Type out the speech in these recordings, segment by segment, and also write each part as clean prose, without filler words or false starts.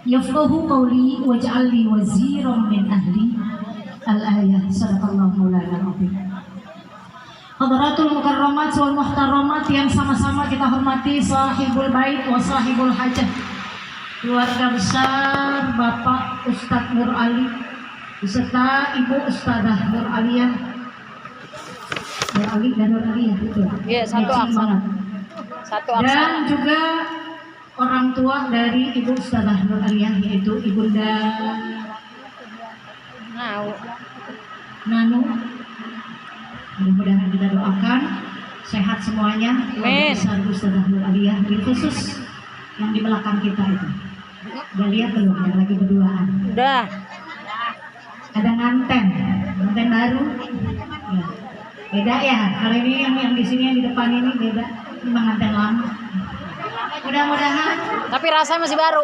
yafqahu qawli waj'al li waziran min ahli. Al-ayah. Sadaqallahu maulana al-azim. Hadratul mukarramat wal muhtaramat yang sama-sama kita hormati sahibul bait wa sahibul hajah, keluarga besar Bapak Ustadz Nur Ali beserta Ibu Ustadzah Nur Aliyah. Nur Ali dan Nur Aliyah itu. Iya, satu aksara. Satu aksara. Dan juga orang tua dari Ibu Ustadzah Nur Aliyah yaitu Ibunda Nanu. Mudah-mudahan kita doakan sehat semuanya. Amin. Besar Ustadzah Nur Aliyah, khusus yang di belakang kita itu. Udah lihat belum yang lagi berduaan? Udah. Ada nganten baru. Ya. Beda ya. Kalau ini yang di sini yang di depan ini beda. Ini nganten lama. Mudah-mudahan. Tapi rasanya masih baru.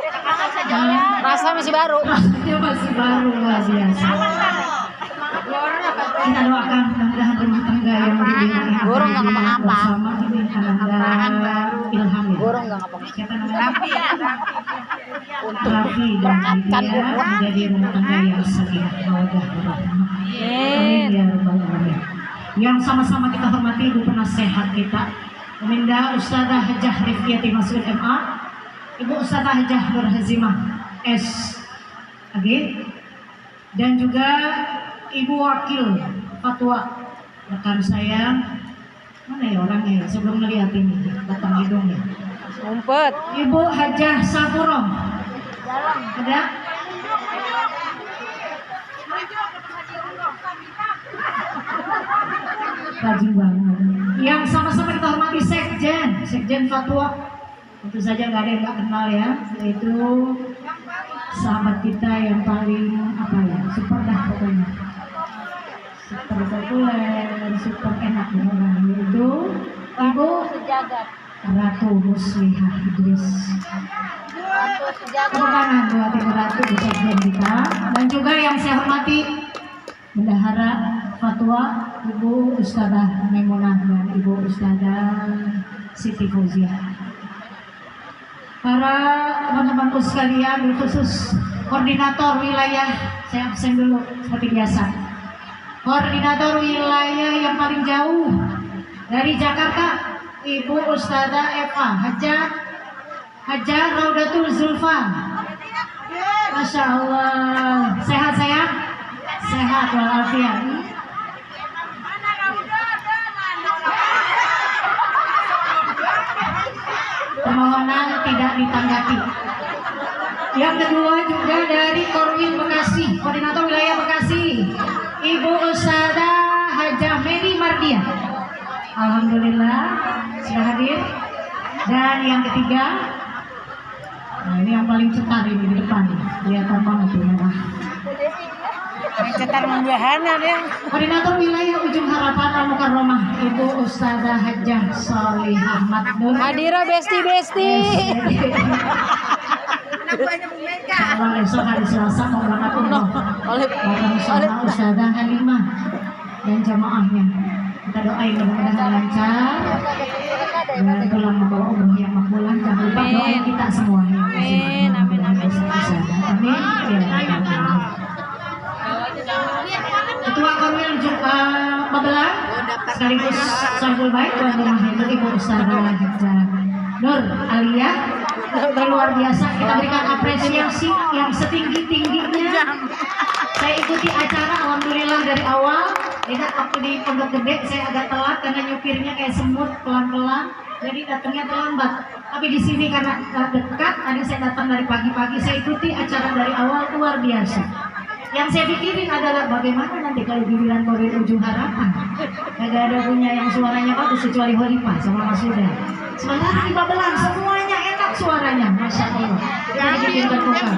Rasanya masih baru. Rasanya masih baru, luar biasa. Kita doakan mudah-mudahan rumah tangga yang dibina Burung nggak ngapa-ngapa. bersama ini ada ilham ya. Burung nggak ngapa-ngapa. Siapa namanya? Untuk Raffi dan berekatkan dia ukhuwah. menjadi rumah tangga yang sakinah mawaddah warahmah. Amin ya rabbal alamin. Yang sama-sama kita hormati Ibu penasehat kita, Uminda Ustadzah Hajah Rifqiyati Masud MA, Ibu Ustadzah Hajah Nur Hazimah S. AG, dan juga Ibu Wakil Fatwa rekan saya, mana ya orangnya ya, sebelum melihat ini batang hidungnya, Ngumpet. Ibu Hajah Sapuro. Ada? Rajin banget. Yang sama-sama kita hormati Sekjen Fatwa. Tentu saja nggak ada yang nggak kenal ya, yaitu sahabat kita yang paling apa ya, super dah pokoknya. Super populer, super enak beneran, yaitu Ibu Ratu Muslihah Idris. Tepuk tangan buat Ibu Ratu di Sekjen kita. Dan juga yang saya hormati Bendahara Fatwa Ibu Ustadzah Maimunah dan Ibu Ustadzah Siti Fauziah. Para teman-temanku sekalian, khusus koordinator wilayah, saya absen dulu seperti biasa. Koordinator wilayah yang paling jauh dari Jakarta, Ibu Ustadzah Eva Hajah Raudatul Zulfa. Masya Allah, sehat sayang? Sehat walafiat. Permohonan tidak ditanggapi. Yang kedua juga dari Korwil Bekasi, koordinator wilayah Bekasi, Ibu Ustadzah Hajah Medi Mardia. Alhamdulillah sudah hadir. Dan yang ketiga, nah ini yang paling cetar ini di depan, kelihatan banget tuh merah. Cetar membahannya dia. Koordinator wilayah Ujung Harapan Al Mukarramah, Ibu Ustadzah Hajah Solihah Madnun. Hadira besti. Kalau esok hari Selasa mau berangkat umroh bareng sama Ustadzah Halimah dan jamaahnya. Kita doain mudah-mudahan lancar dan pulang membawa umroh yang makbulah. Jangan lupa doain kita semuanya. Amin. Amin. Ketua Korwil Magelang sekaligus Sahibul Bait tuan rumah itu Ibu Ustadzah Hajah Nur Aliyah. Luar biasa, kita berikan apresiasi yang setinggi-tingginya. Saya ikuti acara alhamdulillah dari awal. Lihat waktu di Pondok Gede saya agak telat karena nyupirnya kayak semut pelan-pelan, jadi datangnya terlambat. Tapi di sini karena dekat, tadi saya datang dari pagi-pagi, saya ikuti acara dari awal, luar biasa. Yang saya pikirin adalah bagaimana nanti kalau giliran Korwil Ujung Harapan, gak ada punya yang suaranya bagus kecuali Holipah sama Mas Huda. Sementara di Babelan semuanya enak suaranya, masya Allah. Jadi bikin terbuka.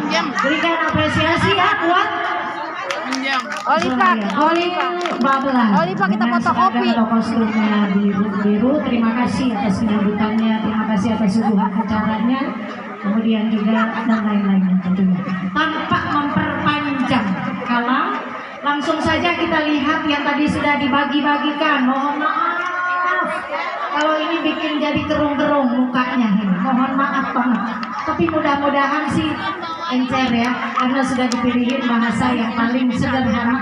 Berikan apresiasi ya buat Olipah Babelan. Olipah kita fotokopi. Kostumnya biru. Terima kasih atas penyambutannya, terima kasih atas suguhan acaranya, kemudian juga dan lain-lainnya tentunya. Tanpa memperpanjang kalam, langsung saja kita lihat yang tadi sudah dibagi-bagikan. Mohon maaf kalau ini bikin jadi gerung-gerung mukanya ini. Mohon maaf banget. Tapi mudah-mudahan sih encer ya, karena sudah dipilihin bahasa yang paling sederhana.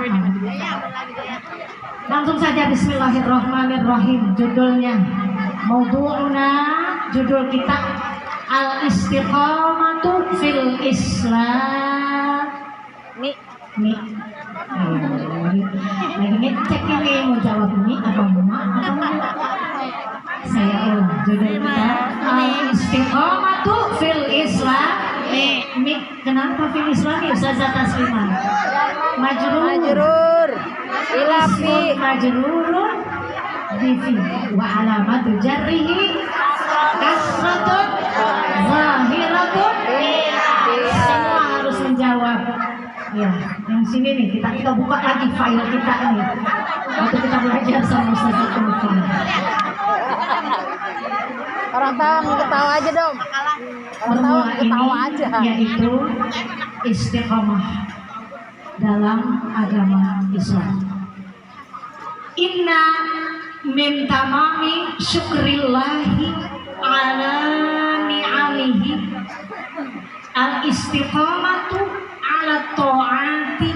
Langsung saja bismillahirrahmanirrahim. Judulnya Maudu'una, judul kita Al-Istiqamatu fil Islam. Nih lagi ngecek ini mau jawab ini apa saya ulang. Judul kita Al-Istiqamatu fil Islam. Nih kenapa fil Islam ya Ustazah Taslimah? Majrur ilafi majrurun bifi wa alamatu jarrihi kasratun zahiratun. Semua harus menjawab. Ya, yang sini nih kita buka lagi file kita nih. Waktu kita belajar sama Ustazah Taslimah. Orang tahu ketawa aja dong. Orang tahu ketawa aja. Yaitu istiqamah dalam agama Islam. Inna min tamami syukrillahi ala ni'amihi al-istiqamatu ala ta'ati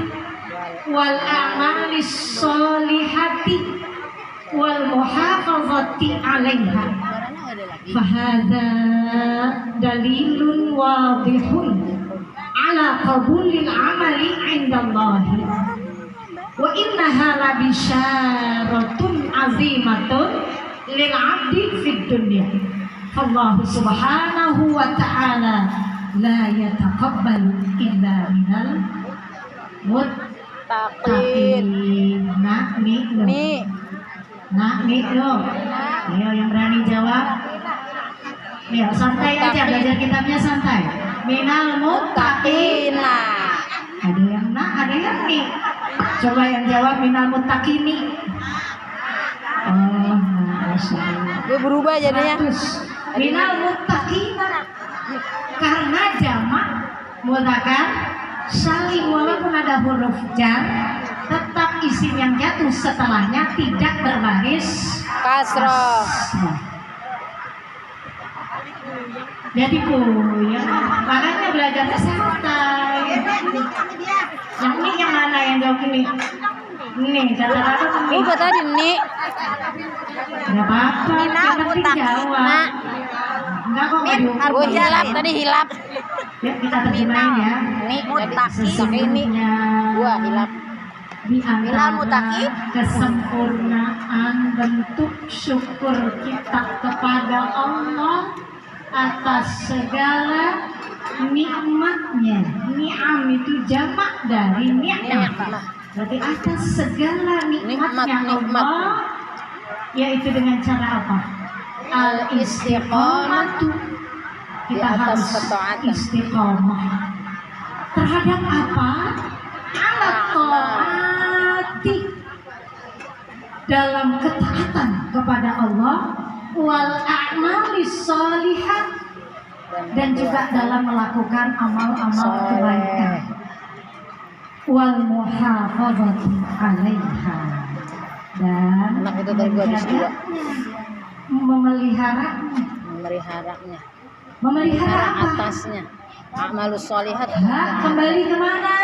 wal a'malis solihati wal muhafazati alaiha. Fahadha dalilun wadihun ala qabulil amali indallahi wa innaha labisyaratun azimatun lil abdi fid dunya. Allahu subhanahu wa ta'ala la yataqabbalu illa minal muttaqin. Nih lo. Ayo yang berani jawab. Ya, santai aja, belajar kitabnya santai. Minal muttaqina. Ada yang ada yang nih. Coba yang jawab minal muttaqini. Oh, Masya Allah. Dia berubah jadinya. Minal muttaqina. Karena jamak mudzakkar salim walaupun ada huruf jar, tetap isim yang jatuh setelahnya tidak berbaris kasroh. Jadi ya, makanya belajarnya santai. Yang ini yang mana yang jawab ini? Nih, kata-kata ini. Lupa tadi nih. Gak apa-apa, yang penting jawab. Enggak kok nggak diukur. Oh hilap tadi hilap. Ya kita terjemahin ya. Nih ini. Gua hilap. Di antara kesempurnaan bentuk syukur kita kepada Allah atas segala nikmatnya. Ni'am itu jamak dari ni'mah. Berarti atas segala nikmatnya Allah, yaitu dengan cara apa? Al-istiqamatu. Kita harus istiqamah terhadap apa? Ala ta'ati, dalam ketaatan kepada Allah, wal a'malis sholihat, dan juga dalam melakukan amal-amal kebaikan, wal muhafazati 'alaiha, dan memelihara atasnya. Amalus sholihat. Kembali kemana?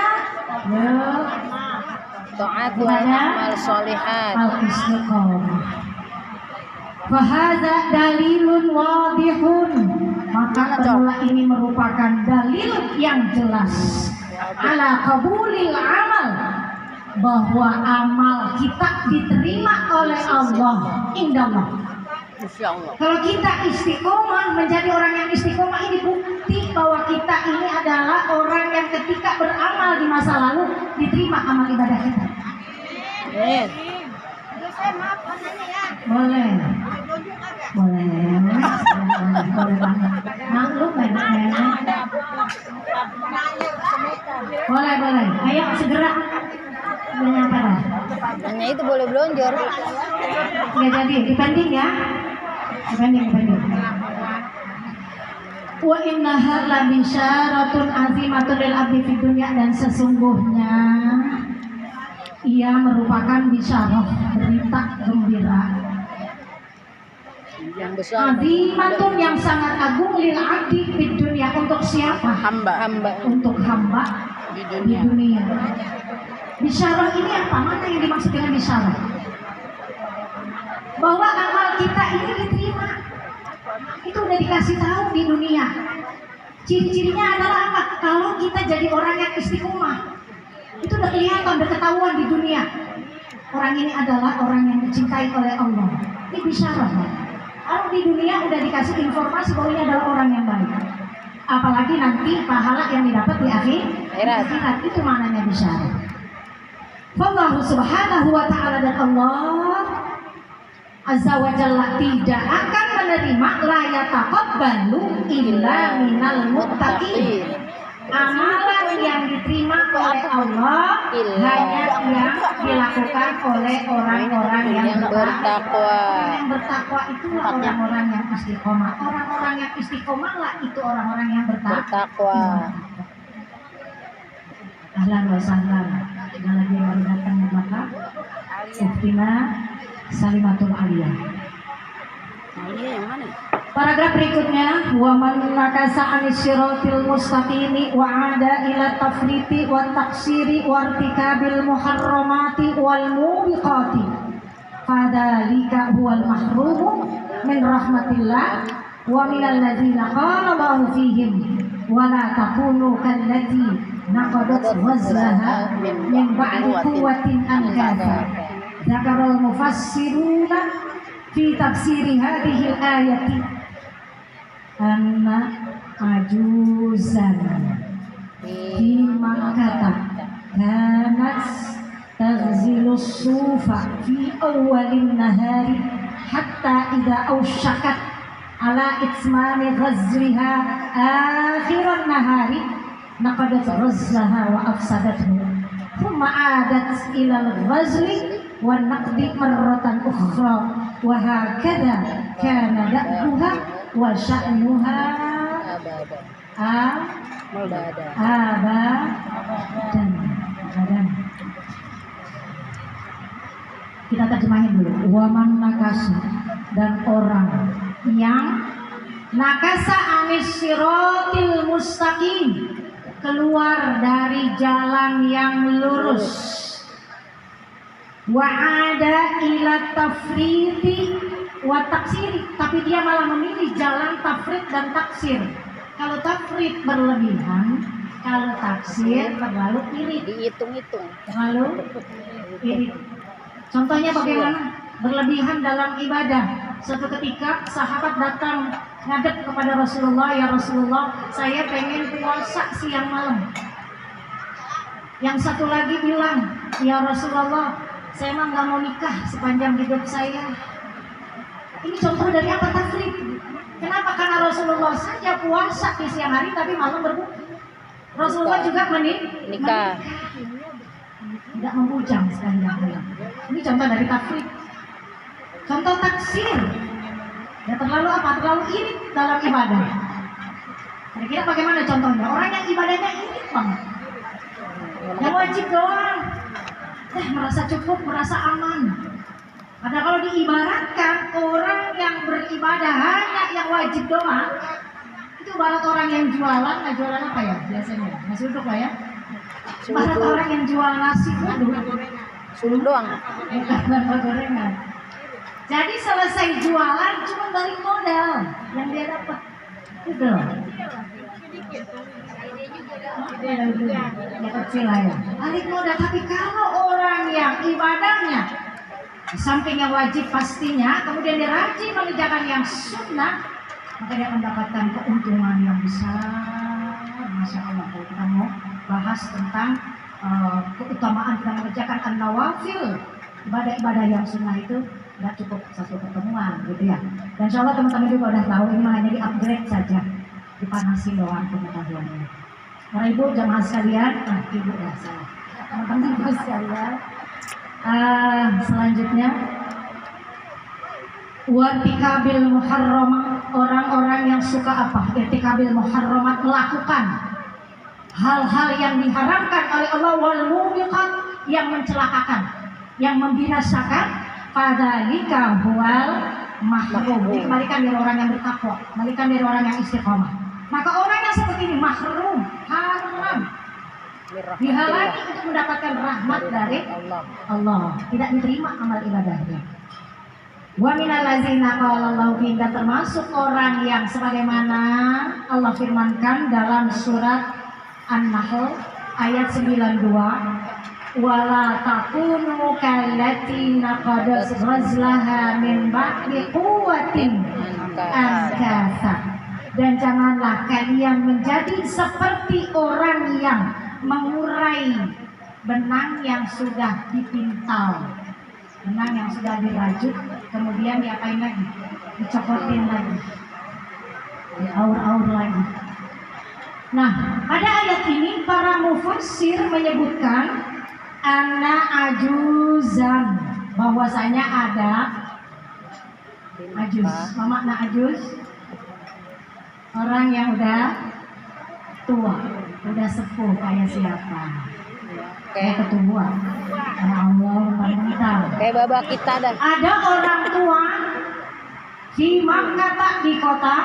Taat wal amal sholihat. Al-istiqamah. Fahadha dalilun wadihun. Maka permula ini merupakan dalil yang jelas ala qabulil amal, bahwa amal kita diterima oleh Allah indallah. Kalau kita istiqomah, menjadi orang yang istiqomah, ini bukti bahwa kita ini adalah orang yang ketika beramal di masa lalu diterima amal ibadah kita. Boleh maklum boleh. Ayo segera menyampaikan. Hanya itu boleh belonjor. Nggak jadi, dibanding ya. Dibanding. Wa innaha labisyaratun azimatun lil abdi fid dunya, dan sesungguhnya ia merupakan bisyarah, berita gembira yang besar, azimatun yang sangat agung lil abdi di dunia. Untuk siapa? hamba Untuk hamba di di dunia. dunia. Bisyarah ini apa? Mana yang dimaksud dengan bisyarah? Bahwa amal kita ini diterima. Itu udah dikasih tahu di dunia. Ciri-cirinya adalah apa? Kalau kita jadi orang yang istiqomah, itu udah kelihatan, udah ketahuan di dunia. Orang ini adalah orang yang dicintai oleh Allah. Ini bisyarah. Kalau di dunia udah dikasih informasi bahwa ini adalah orang yang baik. Apalagi nanti pahala yang didapat di akhirat. Itu maknanya bisyarah. Allah subhanahu wa ta'ala dan Allah azza wa jalla tidak akan menerima la yataqabbalu illa minal muttaqin. Amalan yang diterima oleh Allah hanya yang dilakukan oleh orang-orang yang bertakwa. Yang bertakwa itulah orang-orang yang istiqomah. Orang-orang yang istiqomah lah itu orang-orang yang bertakwa. Ahlan wa sahlan. Ada lagi yang baru datang di belakang. Uktina Salimatul Aliyah. Yang mana? Paragraf berikutnya, wa man nakasa anis siratil mustaqimi wa ada ila tafriti wa taksiri wa irtikabil muharramati wal mubiqati fadzalika huwal mahrumu min rahmatillah wa minal ladzina qala Allahu fihim wa la takunu kallati naqadat wazlaha min ba'di quwwatin ankatha. Dzakarul mufassiruna fi tafsiri hadhil ayati anna ajuzan di Makkah kanat taghzilus sufa fi awwalin nahari hatta idza awshakat ala itmami ghazliha akhiran nahari naqadat ghazlaha wa afsadathu thumma adat ila al-ghazli wa naqdi marratan ukhra wa hakadha kana da'uha wa sya'nuha abadan. Kita terjemahin dulu. Waman nakasa, dan orang yang nakasa anis siratil mustaqim, keluar dari jalan yang lurus, wa ada ila tafriti wa taksiri, tapi dia malah memilih jalan tafrid dan taksir. Kalau tafrid berlebihan, kalau taksir terlalu irit, dihitung-hitung, terlalu irit. Contohnya bagaimana? Berlebihan dalam ibadah. Suatu ketika sahabat datang ngadep kepada Rasulullah, ya Rasulullah, saya pengen puasa siang malam. Yang satu lagi bilang, ya Rasulullah, saya mah nggak mau nikah sepanjang hidup saya. Ini contoh dari apa? Tafrid. Kenapa? Karena Rasulullah saja puasa di siang hari tapi malam berbuka. Rasulullah juga menikah. Tidak membujang sepanjang hari. Ini contoh dari tafrid. Contoh taksir. Ya terlalu apa? Terlalu irit dalam ibadah. Kira-kira bagaimana contohnya? Orang yang ibadahnya irit banget. Yang wajib doang. Merasa cukup, merasa aman. Padahal kalau diibaratkan orang yang beribadah hanya yang wajib doang, itu ibarat orang yang jualan. Nah, jualan apa ya biasanya? Nasi uduk lah ya. Ibarat orang yang jual nasi uduk, suruh doang. Bukan gorengan. Jadi selesai jualan cuma balik modal yang dia dapat. Itu ya kecil lah ya. Balik modal. Tapi kalau orang yang ibadahnya di samping yang wajib pastinya, kemudian dia rajin mengerjakan yang sunnah, maka dia mendapatkan keuntungan yang besar. Masya Allah. Kalau kita mau bahas tentang keutamaan kita mengerjakan an-nawafil, ibadah-ibadah yang sunnah itu nggak cukup satu pertemuan gitu ya. Dan insya Allah teman-teman juga udah tahu ini hanya di upgrade saja, dipanasin doang pengetahuannya. Para ibu jamaah sekalian, ibu ya salah, teman-teman ibu sekalian. Selanjutnya wartikabil muharramat, orang-orang yang suka apa? Irtikabil muharramat, melakukan hal-hal yang diharamkan oleh Allah, wal mubiqat, yang mencelakakan, yang membinasakan. Fadzalika huwal mahrum. Dikembalikan dari orang yang bertakwa, kembalikan dari orang yang istiqomah. Maka orang yang seperti ini mahrum, haram, dihalangi untuk mendapatkan rahmat dari Allah, tidak diterima amal ibadahnya. Wa minal ladzina qala Allahu fihim, dan termasuk orang yang sebagaimana Allah firmankan dalam surat An-Nahl ayat 92, wala takunu kallati naqadat ghazlaha min ba'di quwwatin ankasa, dan janganlah kalian menjadi seperti orang yang mengurai benang yang sudah dipintal, benang yang sudah dirajut, kemudian diapain lagi? Dicopotin lagi, diaur-aur lagi. Nah, pada ayat ini para mufassir menyebutkan anna ajuzan, bahwasanya ada ajuz. Apa makna ajuz? Orang yang udah tua, udah sepuh. Kayak siapa? Kayak ketua. Ya Allah, mantap. Kayak babak kita dah. Ada orang tua di Makkah, di kota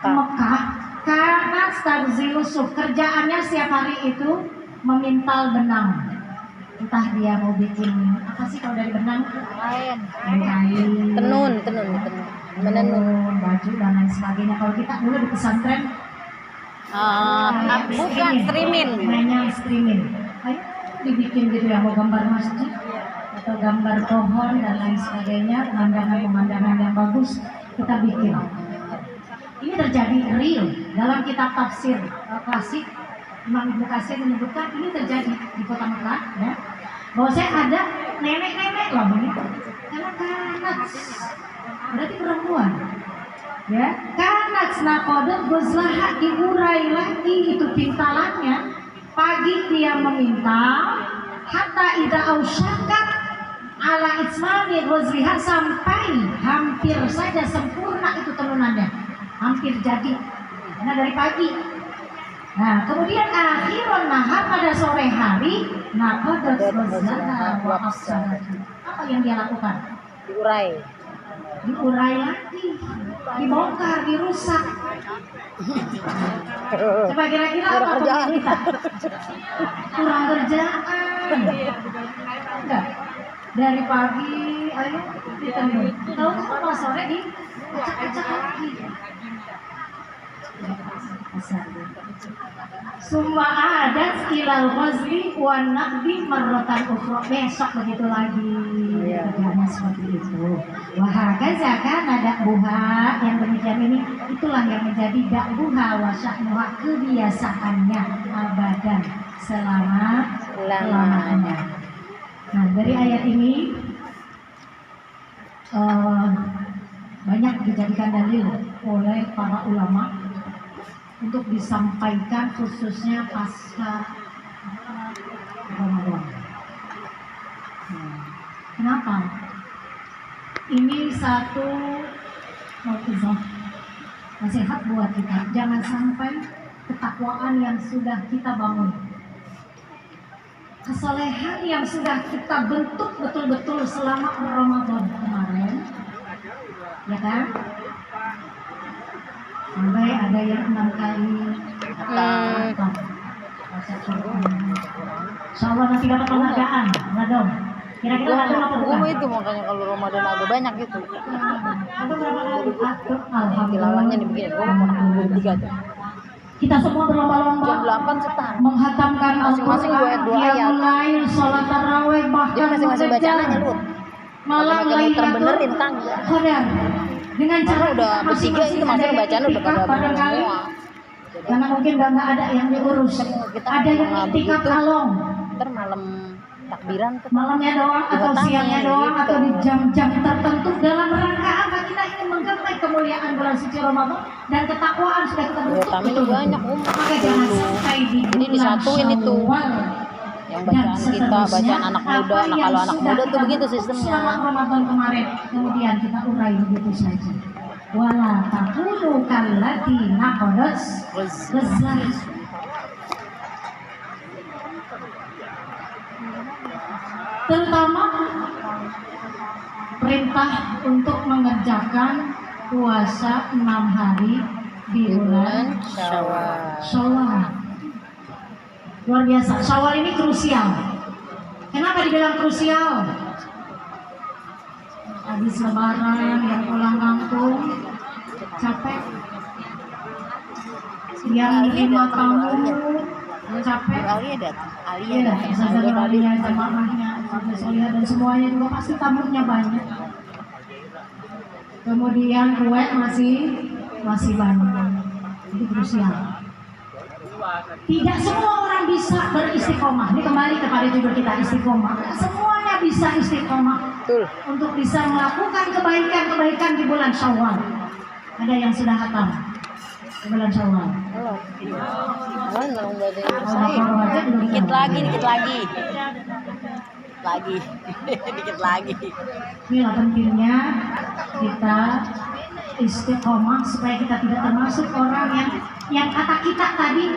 Mekah, karena Starzi Yusuf kerjaannya setiap hari itu memintal benang. Entah dia mau bikin apa sih kalau dari benang? Kain. Tenun, Menenun. baju dan lain sebagainya. Kalau kita dulu di pesantren, Bukan streaming. mainnya streaming. Ayo dibikin gitu ya, mau gambar masjid atau gambar pohon dan lain sebagainya, pemandangan-pemandangan yang bagus kita bikin. Ini terjadi real dalam kitab tafsir klasik. Imam Ibnu Katsir menyebutkan ini terjadi di kota Mekah, ya. Bahwa saya ada nenek-nenek loh ini, kanak-kanak, berarti perempuan, ya. Kanak nakodet gozlaha, diurai lagi itu pintalannya. Pagi dia memintal, hatta ida ausyakat ala itsmani gozliha, sampai hampir saja sempurna itu tenunannya, hampir jadi, karena dari pagi. Nah, kemudian akhiran nahar, pada sore hari, naqadat gozlaha wa afsadat. Apa yang dia lakukan? Diurai lagi, dibongkar, dirusak. Coba kira-kira apa kerjaan kita? Kurang kerjaan. Enggak. Dari pagi, ayo ditenun. Tahu pas sore acak-acak lagi. Summa adat ilal ghazli wan naqdi marratan ukhra, besok begitu lagi. Kerjanya seperti itu. Wahagaza kana dakbuha, yang demikian ini itulah yang menjadi dakbuha wa sya'nuha, kebiasaannya abadan, selamanya. Nah, dari ayat ini banyak dijadikan dalil oleh para ulama untuk disampaikan khususnya pasca Ramadan. Kenapa? Ini satu mau'izah, nasihat buat kita. Jangan sampai ketakwaan yang sudah kita bangun, kesolehan yang sudah kita bentuk betul-betul selama Ramadan kemarin, ya kan? Sampai ada yang 6 kali baca Quran. Insyaallah nanti dapat penghargaan, Radom. Kira-kira Radom apa bukan? Itu makanya kalau Ramadan agak banyak gitu. Ada berapa kali? Alhamdulillah. Tilawahnya dibikin. Gua mau nambah 3 tuh. Kita semua berlomba-lomba Jam 8 setar. menghatamkan Masing-masing Al-Quran, dua ayat. mulai sholat tarawih, Dia bahkan masing-masing bacaannya lu. malam Benerin tang. Qadar. Dengan cara Udah bertiga itu masing bacaan udah pada bener barangkali semua. karena mungkin udah nggak ada yang diurus. Ada yang iktikaf along, Ntar malam takbiran tuh. malamnya doang atau Buat siangnya tanya, doang gitu. atau di jam-jam tertentu, dalam rangka apa? Kita ingin menggapai kemuliaan bulan suci Ramadan dan ketakwaan sudah kita bentuk. Tamunya banyak, Maka jangan sampai di Jadi disatuin itu. Syawal Yang dan bacaan kita, seterusnya, bacaan anak muda. apa Nah yang kalau anak sudah muda tuh kita begitu bentuk sistemnya. selama Ramadan kemarin, kemudian kita urai begitu saja. Wala takunu kallati naqadat ghazlah. Terutama perintah untuk mengerjakan puasa 6 hari di bulan Syawal. Luar biasa. Syawal ini krusial. Kenapa dibilang krusial? Habis lebaran, yang pulang kampung capek, yang terima tamu capek, iya, Alia, jamaahnya, Solia dan semuanya juga pasti tamunya banyak. Kemudian kue masih banyak. Itu krusial. Tidak semua orang bisa beristiqomah. Ini kembali kepada judul kita, istiqomah. Semuanya bisa istiqomah untuk bisa melakukan kebaikan-kebaikan di bulan Syawal. Ada yang sudah hatam di bulan Syawal. Dikit lagi. Dikit lagi. Inilah pentingnya kita istiqomah supaya kita tidak termasuk orang yang kata kita tadi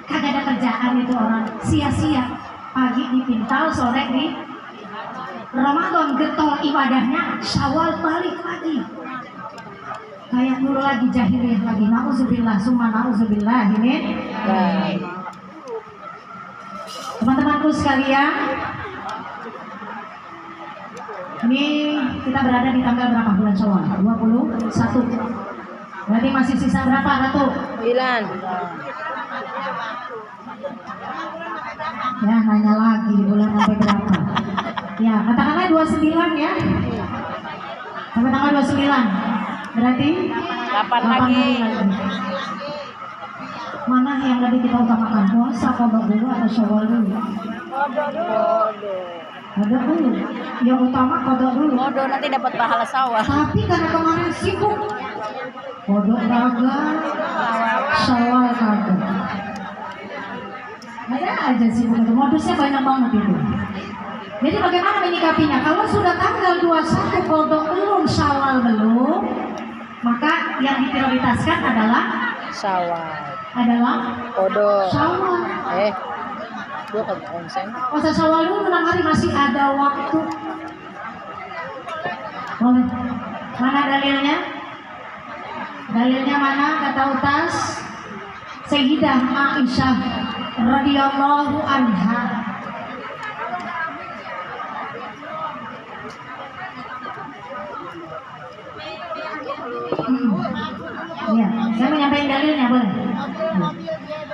kagak ada kerjaan, itu orang sia-sia, pagi dipintal, sore di Ramadan getol ibadahnya, Syawal balik lagi kayak dulu lagi, jahiliyah lagi. Nauzubillah summa nauzubillah. Ini teman-temanku sekalian, ini kita berada di tanggal berapa bulan Syawal? 21. Berarti masih sisa berapa, Ratu? 9. Ya, nanya lagi bulan sampai berapa? Ya, katakanlah 29 ya. Sampai tanggal 29. Berarti 8 lagi. Mana yang lebih kita utamakan? Puasa qada dulu atau Syawal dulu? Qada dulu. Yang utama qada dulu. Qada nanti dapat pahala Syawal. Tapi karena kemarin sibuk, qada kagak, Syawal kagak. Ada aja sibuk itu. Modusnya banyak banget itu. Jadi bagaimana menyikapinya? Kalau sudah tanggal 21 qada belum, Syawal belum, maka yang diprioritaskan adalah Syawal. Qada Syawal. Gua ke konsen. Puasa Syawal dulu 6 hari, masih ada waktu. Boleh. Mana dalilnya? Dalilnya mana? Kata Utas, Sayyidah Aisyah radhiyallahu anha. Ya, saya menyampaikan dalilnya, boleh.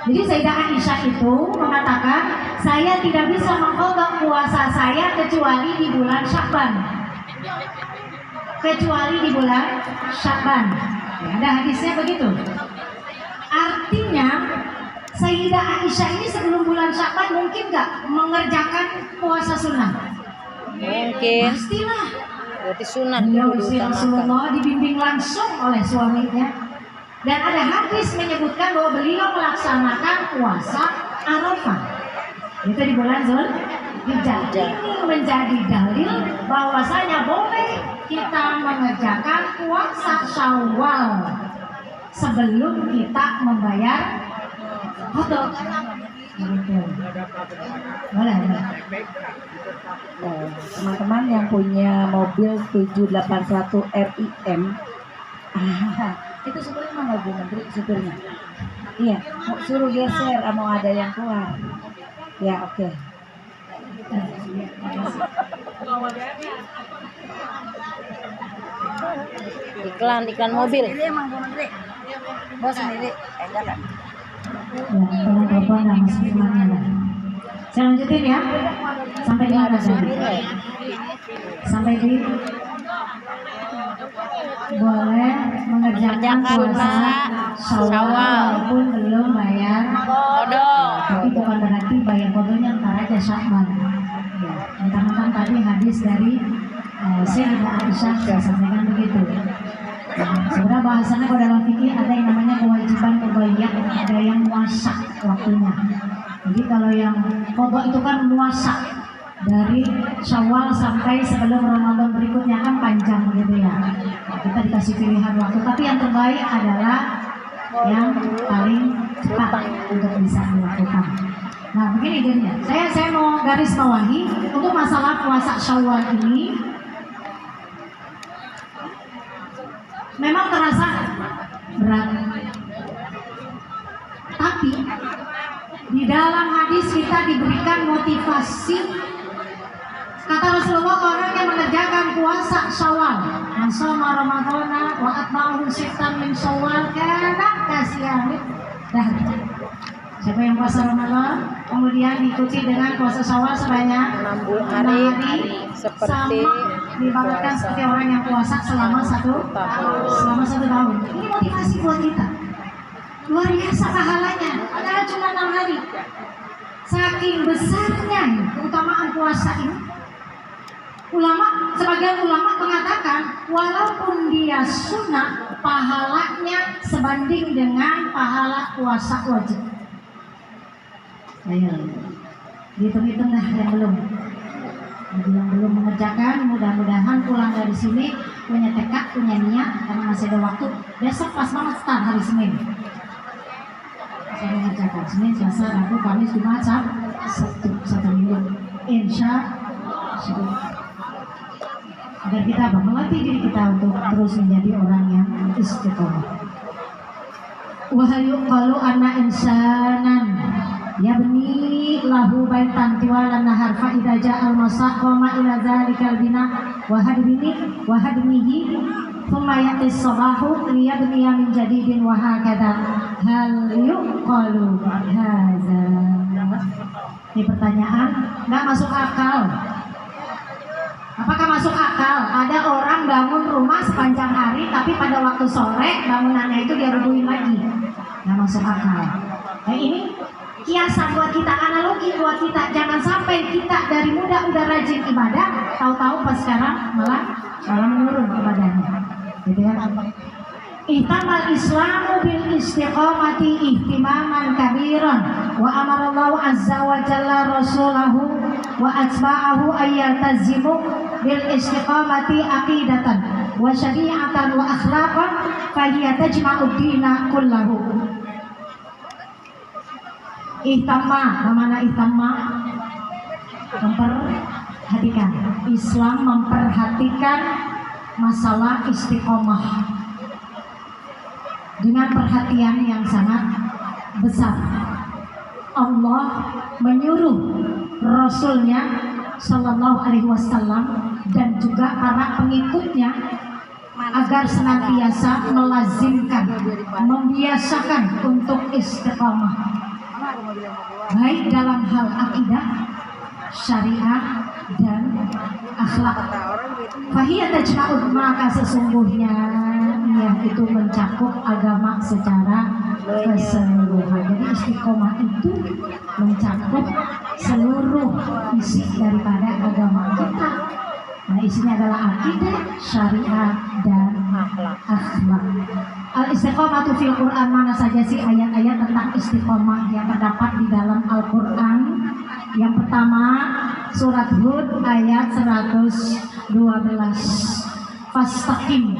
Jadi Sayyidah Aisyah itu mengatakan, saya tidak bisa mengqadha puasa saya kecuali di bulan Sya'ban. Ya, ada hadisnya begitu. Artinya Sayyidah Aisyah ini sebelum bulan Sya'ban mungkin nggak mengerjakan puasa sunnah? Mungkin. Pastilah. Berarti sunat Beliau dulu diutamakan. Rasulullah dibimbing langsung oleh suaminya. Dan ada hadis menyebutkan bahwa beliau melaksanakan puasa Arafah. Itu di bulan Zulhijjah. Ini menjadi dalil bahwasanya boleh kita mengerjakan puasa Syawal sebelum kita membayar qada. Gitu. Boleh. Teman-teman yang punya mobil 781 RIM, itu supirnya mana Bu Menteri? Supirnya iya, suruh geser, mau ada yang keluar ya. Oke. Iklan mobil. Ini emang Bu Menteri bos sendiri enggak kan? Ya, tolong telepon dan masuk semuanya lah. Saya lanjutin ya. Sampai di mana tadi? Sampai di boleh mengerjakan puasa Syawal walaupun belum bayar Qada. tapi bukan berarti bayar qadanya ntar aja Sya'ban. Ya, mentang-mentang tadi hadis dari Sayyidah Aisyah saya sampaikan begitu. Sebenarnya bahasanya kalau dalam fikih ada yang namanya kewajiban qadha, ada yang muasa waktunya. Jadi kalau yang qadha itu kan muasa dari Syawal sampai sebelum Ramadan berikutnya, kan panjang gitu ya. Kita dikasih pilihan waktu, tapi yang terbaik adalah yang paling cepat untuk bisa dilakukan. Nah begini jadinya, saya mau garis bawahi untuk masalah puasa Syawal ini. kita diberikan motivasi. Kata Rasulullah, orang yang mengerjakan puasa Syawal, man shoma Ramadhana wa atba'ahu sittan min Syawal kana kasiyamid dahr. Siapa yang puasa Ramadan kemudian diikuti dengan puasa Syawal sebanyak 6 6 hari, seperti sama dibaratkan seperti orang yang puasa selama satu tahun. Ini motivasi buat kita. Luar biasa pahalanya, padahal cuma 6 hari. Saking besarnya keutamaan puasa ini, sebagian ulama mengatakan walaupun dia sunnah, pahalanya sebanding dengan pahala puasa wajib. Ayo, hitung-hitung dah yang belum mengerjakan, mudah-mudahan pulang dari sini punya tekad, punya niat, karena masih ada waktu. Besok pas banget start hari Senin. Saya mengerjakan Senin, Selasa, Rabu, Kamis, Jumat, Sabtu, 1 minggu. Insya Allah. Agar kita melatih diri kita untuk terus menjadi orang yang istiqomah. Wahyu qalu anna insanan yabni lahu baitan tiwalan nahar fa idza ja'al masa qama ila dzalikal bina wa hadmihi thumma ya'ti sabahu liyabniya min jadidin wa hakadha hal yuqalu hadza. Ini pertanyaan enggak masuk akal. Apakah masuk akal ada orang bangun rumah sepanjang hari tapi pada waktu sore bangunannya itu dia rubuhin lagi? Nggak masuk akal. Nah ini kiasan buat kita, analogi buat kita. Jangan sampai kita dari muda udah rajin ibadah, tahu-tahu pas sekarang malah menurun ibadahnya. Gitu ya. Ihtamal Islamu bil istiqamati ihtimaman kabiran wa amarallahu azza wa jalla rasulahu wa atba'ahu ayyaltazimu bil istiqamati aqidatan wa syari'atan wa akhlaqan fahiya tajma'ud dina kullahu. Ihtamma, mana ihtamma? Memperhatikan. Islam memperhatikan masalah istiqomah dengan perhatian yang sangat besar. Allah menyuruh Rasulnya Sallallahu Alaihi Wasallam dan juga para pengikutnya agar senantiasa melazimkan, membiasakan untuk istiqamah, baik dalam hal akidah, syariat dan akhlak. Fahiyat tajma'ud, maka sesungguhnya itu mencakup agama secara keseluruhan. Jadi istiqomah itu mencakup seluruh isi daripada agama kita. Nah, isinya adalah akidah, syariat dan akhlak. Al-istiqomatu fil Quran, mana saja sih ayat-ayat tentang istiqomah yang terdapat di dalam Al-Quran? Yang pertama, surat Hud ayat 112. Fastaqim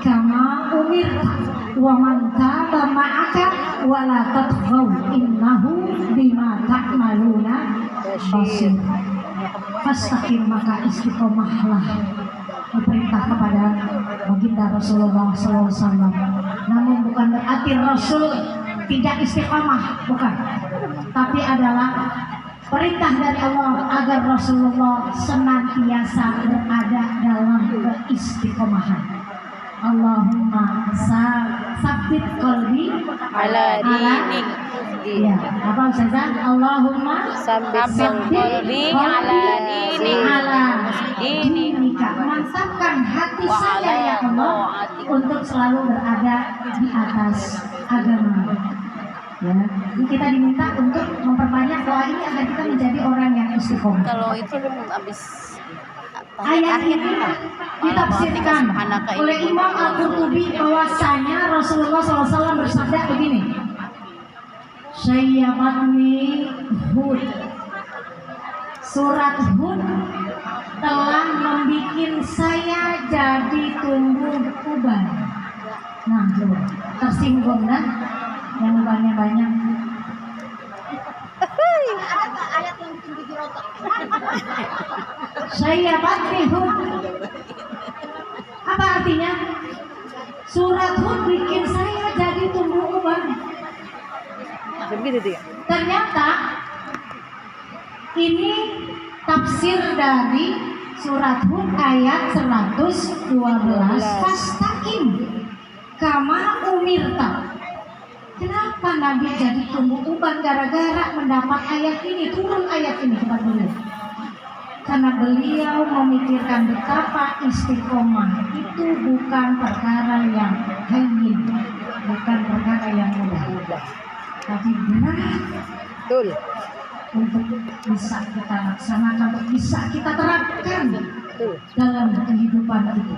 kama umirta wa man taba ma'aka wa la tatghaw innahu bima ta'maluna basir. Fastaqim, maka istiqomahlah, diperintah kepada baginda Rasulullah SAW. Namun bukan berarti Rasul tidak istiqomah, bukan, tapi adalah perintah dari Allah agar Rasulullah senantiasa berada dalam keistiqomahan. Allahumma sabbit qalbi ala dinik. Ya, apa Ustazah? Allahumma Sabbit qalbi ala dinika. Mantapkan hati saya ya Allah untuk selalu berada di atas agama. Ya, kita diminta untuk memperbanyak doa ini agar kita menjadi orang yang istiqomah. Kalau itu habis Ayat ini ditafsirkan oleh Imam Al-Qurtubi bahwasanya Rasulullah SAW bersabda begini, Sayyabatni Hud, surat Hud telah membuat saya jadi tumbuh uban. Nah, tuh, tersinggung kan? Yang ubannya banyak. Ayat yang bikin gigi rotok. Saya Hud. Apa artinya? Surat Hud bikin saya jadi tumbuh uban. Ternyata Ini tafsir dari surat Hud ayat 112. Fastaqim kama umirta. Kenapa Nabi jadi tumbuh uban gara-gara mendapat ayat ini, turun ayat ini kepada beliau? Karena beliau memikirkan betapa istiqomah itu bukan perkara yang hayyin, bukan perkara yang mudah, tapi berat. Betul. Untuk bisa kita laksanakan, untuk bisa kita terapkan Betul. dalam kehidupan kita.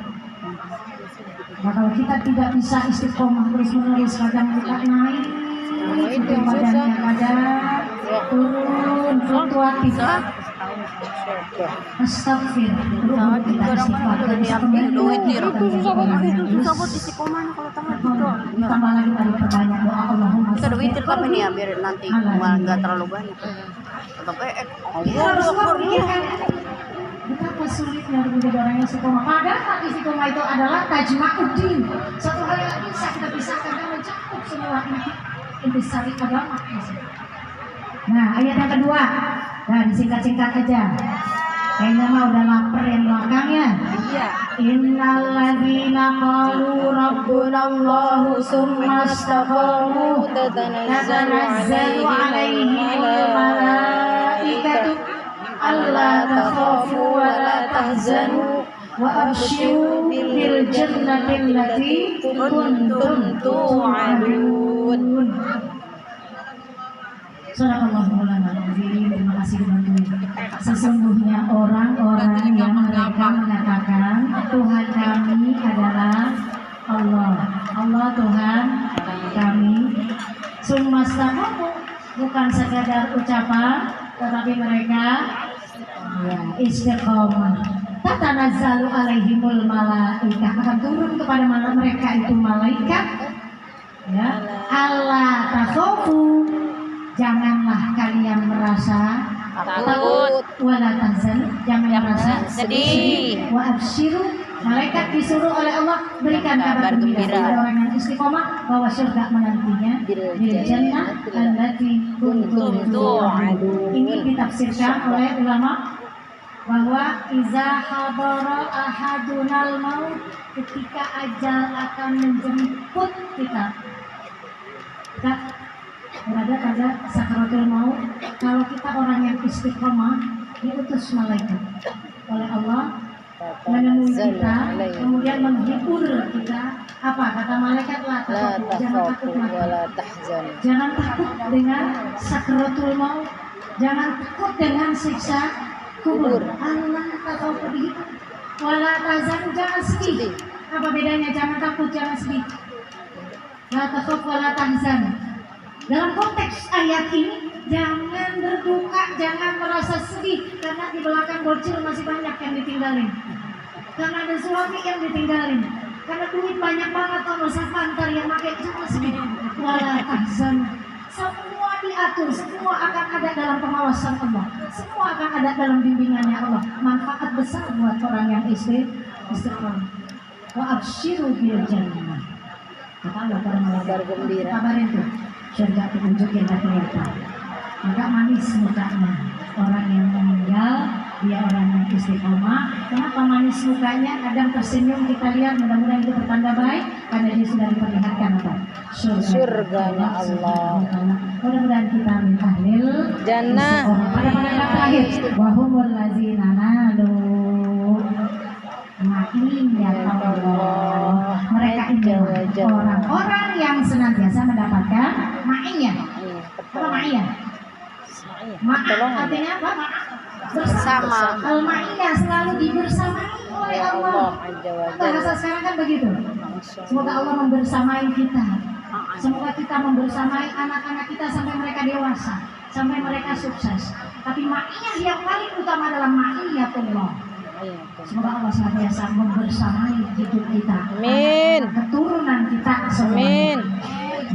Nah, kalau kita tidak bisa istiqomah terus-menerus, kadang kita naik, mungkin badannya kadang turun, fluktuatif. Astagfirullah, kita istighfar, Itu susah banget, itu susah buat istiqomah kalau tengah gitu. Ditambah lagi tadi perbanyak doa Allahumma Kita ada witir kapan ya biar nanti malah nggak terlalu banyak. Tapi Kita harus memikirkan betapa sulitnya untuk menjadi orang yang istiqomah. Padahal istiqomah itu adalah tajma'uddin, satu hal yang bisa kita pisahkan dan mencakup semua intisari agama. Nah, ayat yang kedua, nah disingkat-singkat aja. Kayaknya mah udah lapar yang belakangnya. Iya. Innalladzina qalu rabbunallahu tsumma istaqamu tatanazzalu alaihimul malaikatu alla takhafu wa la tahzanu wa abshiru bil jannati allati kuntum tu'adun. Sadaqallahul azim. Terima kasih dibantu. Sesungguhnya orang-orang yang mereka mengatakan Tuhan kami adalah Allah. Allah Tuhan kami. Sumastaqamu, bukan sekadar ucapan, tetapi mereka istiqomah. Tatanazzalu alaihimul malaikah, akan turun kepada mereka itu malaikat. Ya, Allah takhafu, janganlah kalian merasa takut, wala tahzan, jangan merasa sedih. Wa absyiru, malaikat disuruh oleh Allah berikan kabar gembira kepada orang yang istiqomah bahwa surga menantinya bil jannah allati kuntum tu'adun. Ini ditafsirkan oleh ulama bahwa iza hadara ahadunal maut, ketika ajal akan menjemput kita berada pada sakaratul maut, kalau kita orang yang istiqomah, diutus malaikat oleh Allah menemui kita, kemudian menghibur kita. Apa kata malaikat? Jangan takut, jangan takut dengan sakaratul maut, jangan takut dengan siksa kubur. Allah takut begitu. Wala tahzan, jangan sedih. Apa bedanya jangan takut, jangan sedih? La takut wala tahzan. Dalam konteks ayat ini, jangan berduka, jangan merasa sedih, karena di belakang bocil masih banyak yang ditinggalin, karena ada suami yang ditinggalin, karena duit banyak banget kalau safantar yang pakai, jangan sedih. Wala tahzan, semua diatur, semua akan ada dalam pengawasan Allah, semua akan ada dalam bimbingannya Allah. Manfaat besar buat orang yang istiqomah. Wa absyiru bil jannah. Kata Allah, kabar gembira. Kabarin tuh. Surga ditunjukin kelihatan, agak manis mukanya orang yang meninggal, dia orang yang istiqomah. Kenapa manis mukanya? Kadang tersenyum, kita lihat, mudah-mudahan itu pertanda baik karena dia sudah diperlihatkan apa? Surganya Allah. Mudah-mudahan kita amin tahlil jannah. Pada pandangan terakhir, wahumul lazina nalu ya Allah. Mereka ini orang-orang yang senantiasa mendapatkan ma'iyah. Apa ma'iyah? Artinya apa? Bersama. Al-ma'iyah selalu dibersamai oleh Allah. Bahasa sekarang kan begitu. Semoga Allah membersamai kita. Semoga kita membersamai anak-anak kita sampai mereka dewasa, sampai mereka sukses. Tapi ma'iyah yang paling utama adalah ma'iyatullah. Semoga Allah senantiasa membersamai hidup kita, amin, keturunan kita semua. Amin.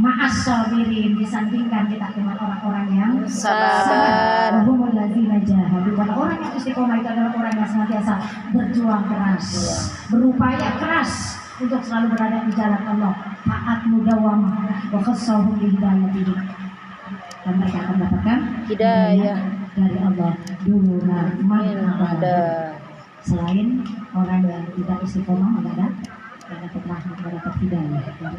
Ma'as sabirin, disandingkan kita dengan orang-orang yang sabar. Wahumul ladzina jahadu, karena orang yang istiqomah itu adalah orang yang senantiasa berjuang keras, berupaya keras untuk selalu berada di jalan Allah, taat mudawamah, wa khassahum bi hidayah, dan mereka akan mendapatkan hidayah dari Allah. dulu rahmat Ada. selain orang yang tidak istiqomah ada dapat rahmat, dapat hidayah dari Allah.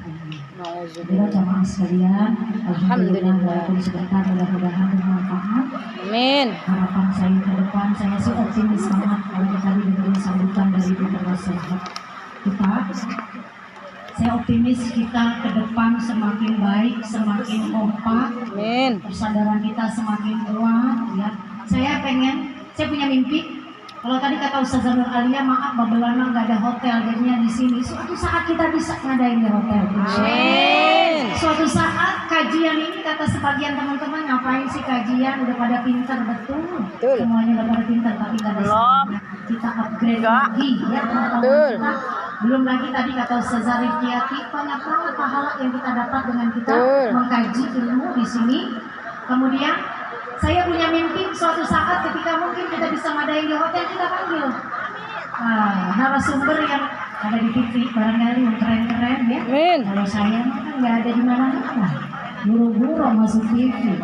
Alhamdulillah jamaah sekalian, alhamdulillah walaupun sebentar mudah-mudahan bermanfaat. Amin. Harapan saya ke depan, saya sih optimis banget kalau tadi dengerin sambutan dari beberapa sahabat kita. Saya optimis kita ke depan semakin baik, semakin kompak, Amin. persaudaraan kita semakin kuat. Ya, saya punya mimpi. Kalau tadi kata Ustazah Nur Alia, maaf Babelana nggak ada hotel, jadinya di sini. Suatu saat kita bisa ngadain di hotel. Amin. Suatu saat kajian ini kata sebagian teman-teman, ngapain sih kajian, udah pada pinter, betul. Semuanya udah pada pinter, tapi nggak ada saatnya kita upgrade lagi ya. Betul. Belum lagi tadi kata Ustazah Rifkiati, banyak banget pahala yang kita dapat dengan kita Betul. mengkaji ilmu di sini. Kemudian saya punya mimpi suatu saat ketika mungkin kita bisa ngadain di hotel, kita panggil narasumber yang ada di TV barangkali yang keren-keren ya. Amin. Kalau saya mah kan nggak ada di mana-mana, buru-buru masuk TV.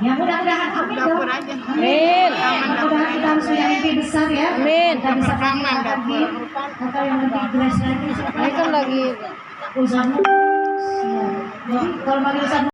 Ya mudah-mudahan amin dong. Amin. Mudah-mudahan kita harus punya mimpi besar ya. Amin. Kita bisa panggil lagi atau yang lebih jelas lagi. Ini kan lagi Ustaz. Jadi kalau panggil Ustaz